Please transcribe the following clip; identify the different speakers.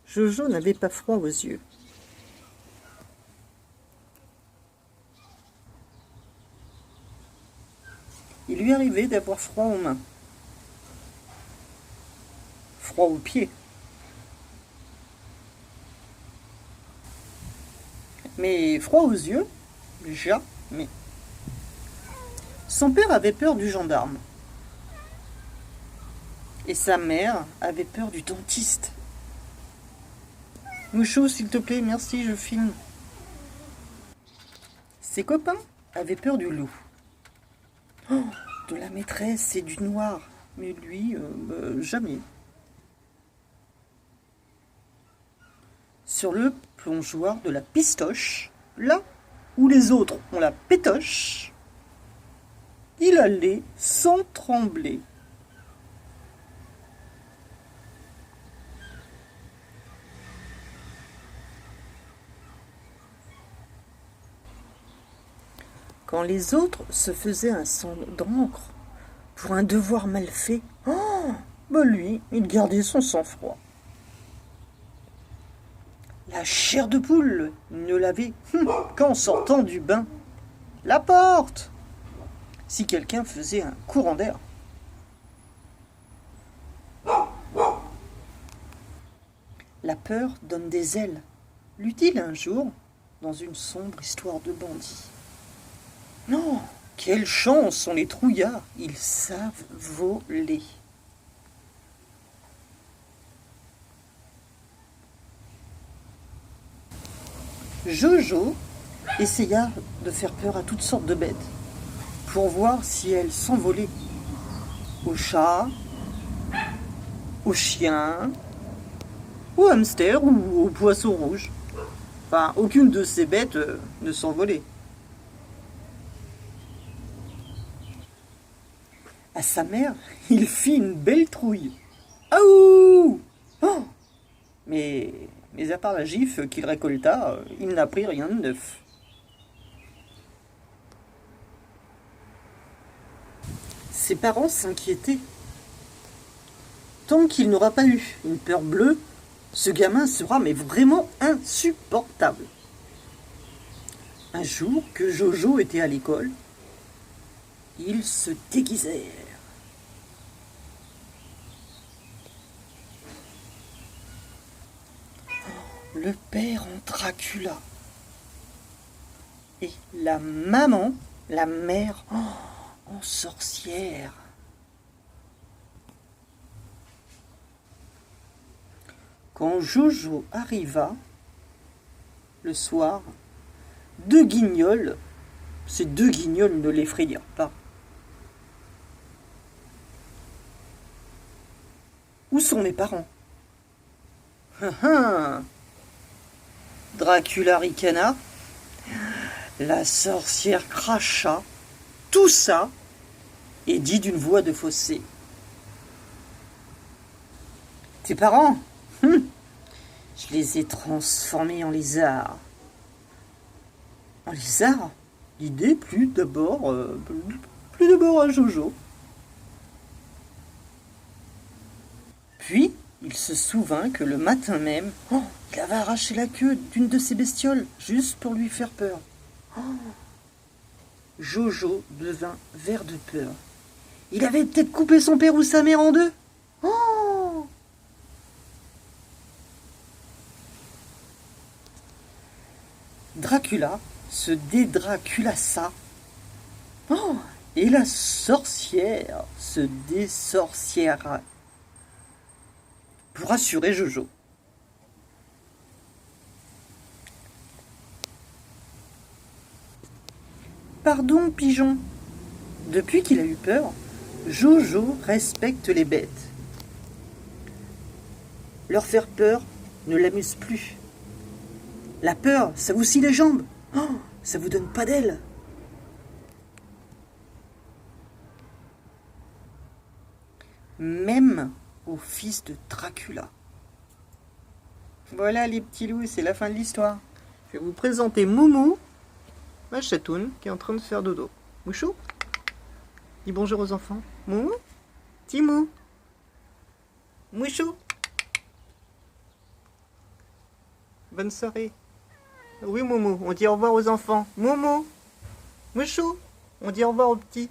Speaker 1: Jojo n'avait pas froid aux yeux. Il lui arrivait d'avoir froid aux mains, froid aux pieds. Mais froid aux yeux, jamais. Son père avait peur du gendarme. Et sa mère avait peur du dentiste. Mouchou, s'il te plaît, merci, je filme. Ses copains avaient peur du loup. Oh, de la maîtresse et du noir. Mais lui, jamais. Sur le plongeoir de la pistoche, là où les autres ont la pétoche, il allait sans trembler. Quand les autres se faisaient un sang d'encre pour un devoir mal fait, lui, il gardait son sang-froid. La chair de poule ne l'avait qu'en sortant du bain. La porte! Si quelqu'un faisait un courant d'air. La peur donne des ailes, l'eut-il un jour dans une sombre histoire de bandits. Non, quelle chance sont les trouillards, ils savent voler. Jojo essaya de faire peur à toutes sortes de bêtes pour voir si elles s'envolaient. Au chat, au chien, au hamster ou au poisson rouge. Enfin, aucune de ces bêtes ne s'envolait. À sa mère, il fit une belle trouille. Aouh! Oh! Mais à part la gifle qu'il récolta, il n'apprit rien de neuf. Ses parents s'inquiétaient. Tant qu'il n'aura pas eu une peur bleue, ce gamin sera mais vraiment insupportable. Un jour que Jojo était à l'école, ils se déguisèrent. Le père en Dracula. Et la maman, la mère, en sorcière. Quand Jojo arriva, le soir, ces deux guignols ne l'effrayèrent pas. Où sont mes parents? Dracula ricana, la sorcière cracha, tout ça, et dit d'une voix de fausset. Tes parents? Je les ai transformés en lézards. En lézard? L'idée plus d'abord à Jojo. Puis, il se souvint que le matin même, il avait arraché la queue d'une de ces bestioles, juste pour lui faire peur. Jojo devint vert de peur. Il avait peut-être coupé son père ou sa mère en deux. Dracula se dédraculassa. Et la sorcière se désorciéra. Pour rassurer Jojo. Pardon, pigeon. Depuis qu'il a eu peur, Jojo respecte les bêtes. Leur faire peur ne l'amuse plus. La peur, ça vous scie les jambes. Ça vous donne pas d'ailes. Même au fils de Dracula. Voilà les petits loups, c'est la fin de l'histoire. Je vais vous présenter Moumou, ma chatoune, qui est en train de faire dodo. Mouchou, dis bonjour aux enfants. Moumou, Timou, Mouchou.
Speaker 2: Bonne soirée. Oui, Moumou, on dit au revoir aux enfants. Moumou, Mouchou, on dit au revoir aux petits.